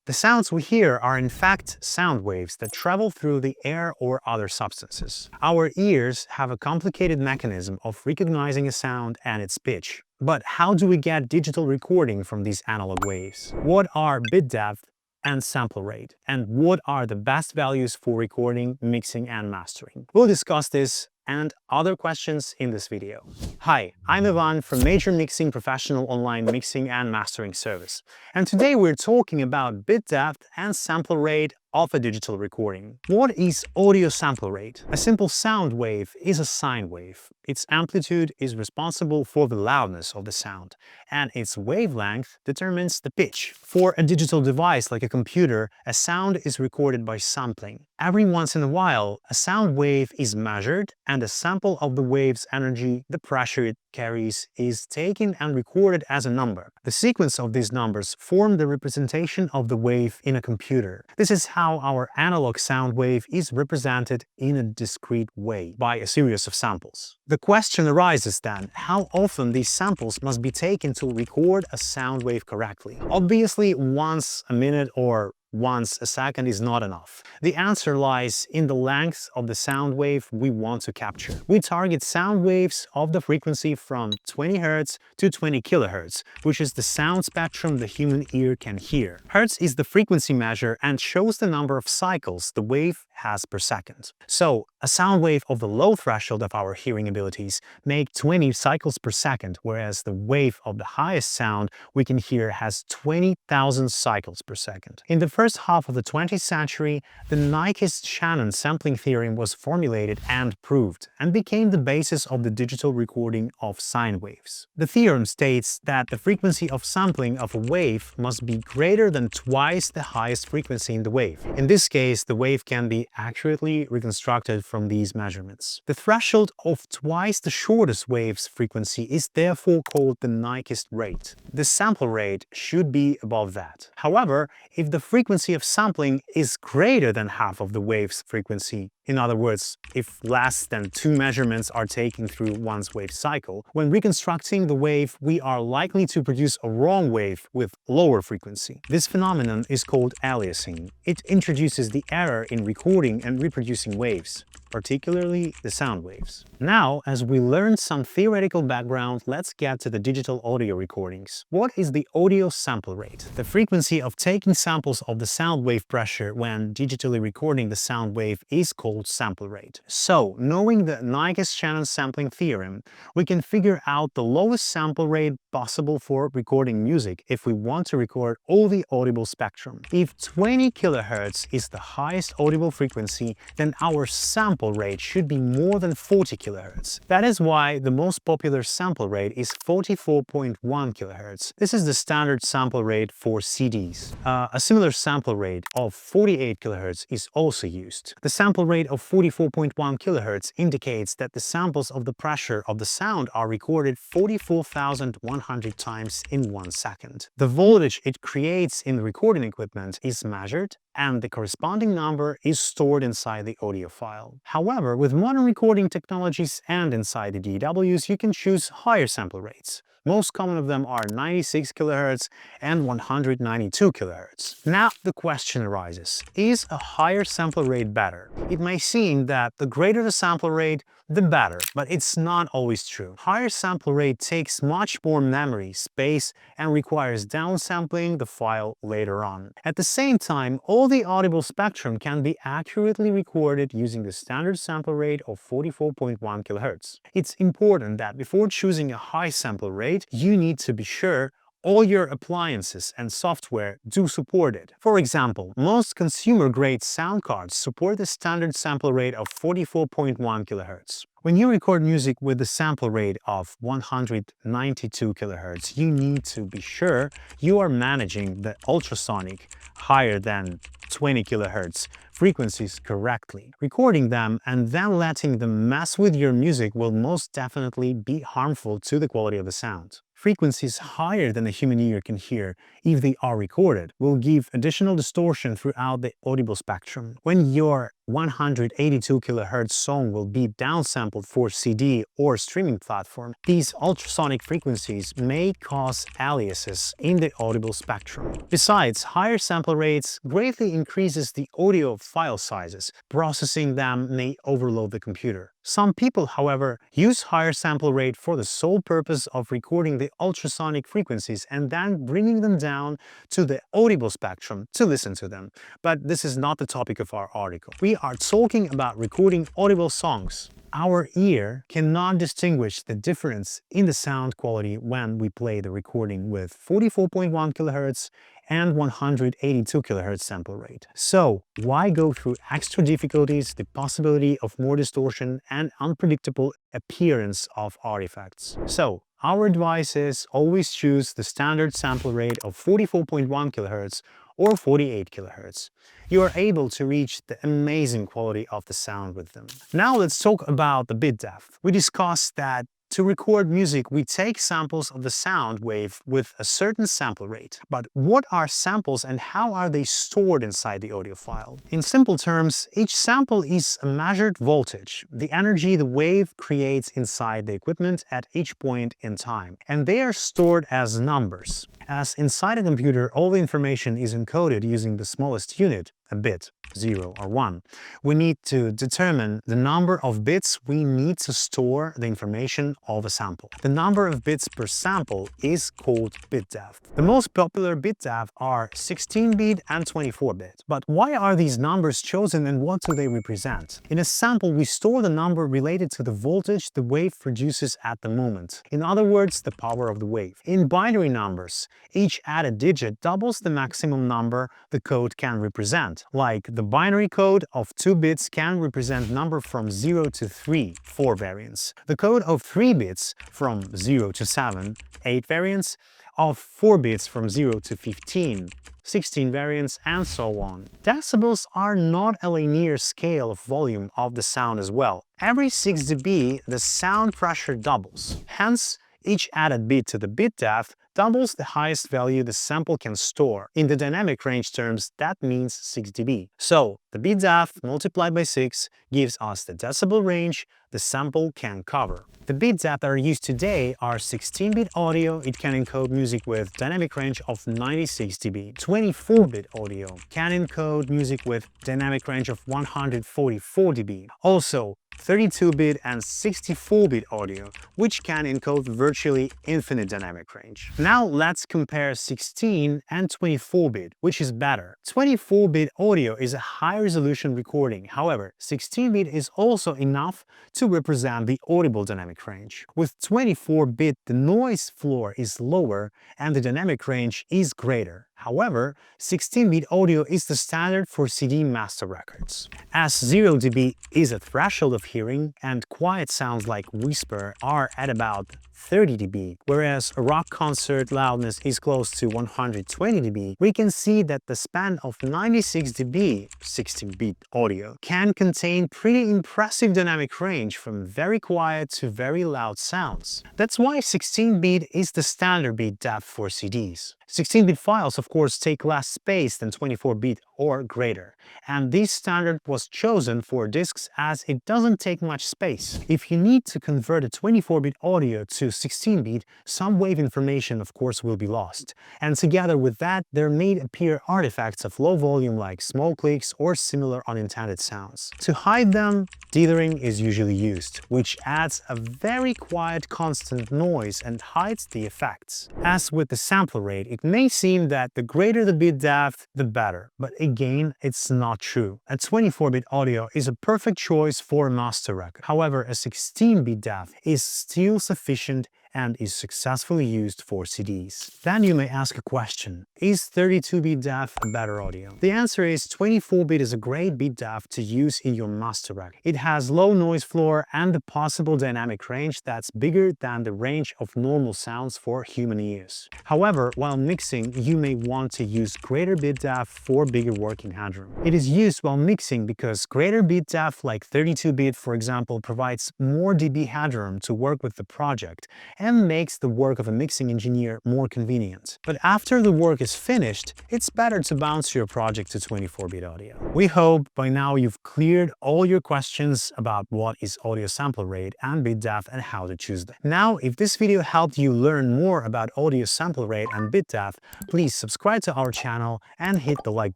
The sounds we hear are in fact sound waves that travel through the air or other substances. Our ears have a complicated mechanism of recognizing a sound and its pitch. But how do we get digital recording from these analog waves? What are bit depth and sample rate? And what are the best values for recording, mixing, and mastering? We'll discuss this and other questions in this video. Hi, I'm Ivan from Major Mixing Professional Online Mixing and Mastering Service. And today we're talking about bit depth and sample rate of a digital recording. What is audio sample rate? A simple sound wave is a sine wave. Its amplitude is responsible for the loudness of the sound, and its wavelength determines the pitch. For a digital device like a computer, a sound is recorded by sampling. Every once in a while, a sound wave is measured, and a sample of the wave's energy, the pressure it carries, is taken and recorded as a number. The sequence of these numbers form the representation of the wave in a computer. This is how our analog sound wave is represented in a discrete way, by a series of samples. The question arises then, how often these samples must be taken to record a sound wave correctly? Obviously, once a minute or once a second is not enough. The answer lies in the length of the sound wave we want to capture. We target sound waves of the frequency from 20 Hz to 20 kHz, which is the sound spectrum the human ear can hear. Hertz is the frequency measure and shows the number of cycles the wave has per second. So, a sound wave of the low threshold of our hearing abilities make 20 cycles per second, whereas the wave of the highest sound we can hear has 20,000 cycles per second. In the first half of the 20th century, the Nyquist-Shannon sampling theorem was formulated and proved, and became the basis of the digital recording of sine waves. The theorem states that the frequency of sampling of a wave must be greater than twice the highest frequency in the wave. In this case, the wave can be accurately reconstructed from these measurements. The threshold of twice the shortest wave's frequency is therefore called the Nyquist rate. The sample rate should be above that. However, if the frequency of sampling is greater than half of the wave's frequency, in other words, if less than 2 measurements are taken through one's wave cycle, when reconstructing the wave, we are likely to produce a wrong wave with lower frequency. This phenomenon is called aliasing. It introduces the error in recording and reproducing waves, particularly the sound waves. Now, as we learned some theoretical background, let's get to the digital audio recordings. What is the audio sample rate? The frequency of taking samples of the sound wave pressure when digitally recording the sound wave is called sample rate. So, knowing the Nyquist-Shannon sampling theorem, we can figure out the lowest sample rate possible for recording music if we want to record all the audible spectrum. If 20 kHz is the highest audible frequency, then our sample rate should be more than 40 kHz. That is why the most popular sample rate is 44.1 kHz. This is the standard sample rate for CDs. A similar sample rate of 48 kHz is also used. The sample rate of 44.1 kHz indicates that the samples of the pressure of the sound are recorded 44,100 times in 1 second. The voltage it creates in the recording equipment is measured, and the corresponding number is stored inside the audio file. However, with modern recording technologies and inside the DAWs, you can choose higher sample rates. Most common of them are 96 kHz and 192 kHz. Now the question arises, is a higher sample rate better? It may seem that the greater the sample rate, the better, but it's not always true. Higher sample rate takes much more memory space and requires downsampling the file later on. At the same time, all the audible spectrum can be accurately recorded using the standard sample rate of 44.1 kHz. It's important that before choosing a high sample rate, you need to be sure all your appliances and software do support it. For example, most consumer-grade sound cards support the standard sample rate of 44.1 kHz. When you record music with the sample rate of 192 kHz, you need to be sure you are managing the ultrasonic, higher than 20 kHz frequencies correctly. Recording them and then letting them mess with your music will most definitely be harmful to the quality of the sound. Frequencies higher than the human ear can hear, if they are recorded, will give additional distortion throughout the audible spectrum. When you're 182 kHz song will be downsampled for CD or streaming platform, these ultrasonic frequencies may cause aliases in the audible spectrum. Besides, higher sample rates greatly increases the audio file sizes. Processing them may overload the computer. Some people, however, use higher sample rate for the sole purpose of recording the ultrasonic frequencies and then bringing them down to the audible spectrum to listen to them. But this is not the topic of our article. We are talking about recording audible songs. Our ear cannot distinguish the difference in the sound quality when we play the recording with 44.1 kHz and 182 kHz sample rate. So, why go through extra difficulties, the possibility of more distortion, and unpredictable appearance of artifacts? So, our advice is always choose the standard sample rate of 44.1 kHz or 48 kHz. You are able to reach the amazing quality of the sound with them. Now let's talk about the bit depth. We discussed that to record music, we take samples of the sound wave with a certain sample rate. But what are samples and how are they stored inside the audio file? In simple terms, each sample is a measured voltage, the energy the wave creates inside the equipment at each point in time. And they are stored as numbers. As inside a computer, all the information is encoded using the smallest unit, a bit, 0 or 1. We need to determine the number of bits we need to store the information of a sample. The number of bits per sample is called bit depth. The most popular bit depth are 16-bit and 24-bit. But why are these numbers chosen and what do they represent? In a sample, we store the number related to the voltage the wave produces at the moment. In other words, the power of the wave. In binary numbers, each added digit doubles the maximum number the code can represent. Like the binary code of 2 bits can represent number from 0 to 3, 4 variants. The code of 3 bits from 0 to 7, 8 variants. Of 4 bits from 0 to 15, 16 variants, and so on. Decibels are not a linear scale of volume of the sound as well. Every 6 dB, the sound pressure doubles. Hence, each added bit to the bit depth doubles the highest value the sample can store. In the dynamic range terms, that means 6 dB. So, the bit depth multiplied by 6 gives us the decibel range the sample can cover. The bit depth that are used today are 16-bit audio. It can encode music with dynamic range of 96 dB. 24-bit audio can encode music with dynamic range of 144 dB. Also, 32-bit and 64-bit audio, which can encode virtually infinite dynamic range. Now let's compare 16 and 24-bit, which is better. 24-bit audio is a high-resolution recording. However, 16-bit is also enough to represent the audible dynamic range. With 24-bit, the noise floor is lower and the dynamic range is greater. However, 16-bit audio is the standard for CD master records. As 0 dB is a threshold of hearing and quiet sounds like whisper are at about 30 dB, whereas a rock concert loudness is close to 120 dB, we can see that the span of 96 dB, 16-bit audio, can contain pretty impressive dynamic range from very quiet to very loud sounds. That's why 16-bit is the standard bit depth for CDs. 16-bit files, of course, take less space than 24-bit or greater, and this standard was chosen for discs as it doesn't take much space. If you need to convert a 24-bit audio to 16-bit, some wave information, of course, will be lost, and together with that, there may appear artifacts of low volume like small clicks or similar unintended sounds. To hide them, dithering is usually used, which adds a very quiet constant noise and hides the effects. As with the sample rate, it may seem that the greater the bit depth, the better, but again, it's not true. A 24-bit audio is a perfect choice for a master record. However, a 16-bit depth is still sufficient and is successfully used for CDs. Then you may ask a question, is 32-bit depth a better audio? The answer is 24-bit is a great bit depth to use in your master record. It has low noise floor and the possible dynamic range that's bigger than the range of normal sounds for human ears. However, while mixing, you may want to use greater bit depth for bigger working headroom. It is used while mixing because greater bit depth like 32-bit, for example, provides more dB headroom to work with the project, and makes the work of a mixing engineer more convenient. But after the work is finished, it's better to bounce your project to 24-bit audio. We hope by now you've cleared all your questions about what is audio sample rate and bit depth and how to choose them. Now, if this video helped you learn more about audio sample rate and bit depth, please subscribe to our channel and hit the like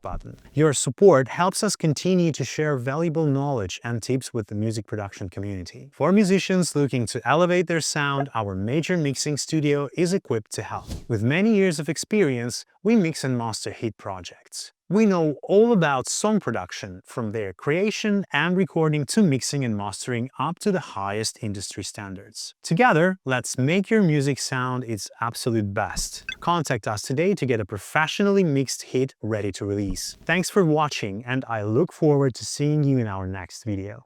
button. Your support helps us continue to share valuable knowledge and tips with the music production community. For musicians looking to elevate their sound, our major mixing studio is equipped to help. With many years of experience, we mix and master hit projects. We know all about song production, from their creation and recording to mixing and mastering up to the highest industry standards. Together, let's make your music sound its absolute best. Contact us today to get a professionally mixed hit ready to release. Thanks for watching, and I look forward to seeing you in our next video.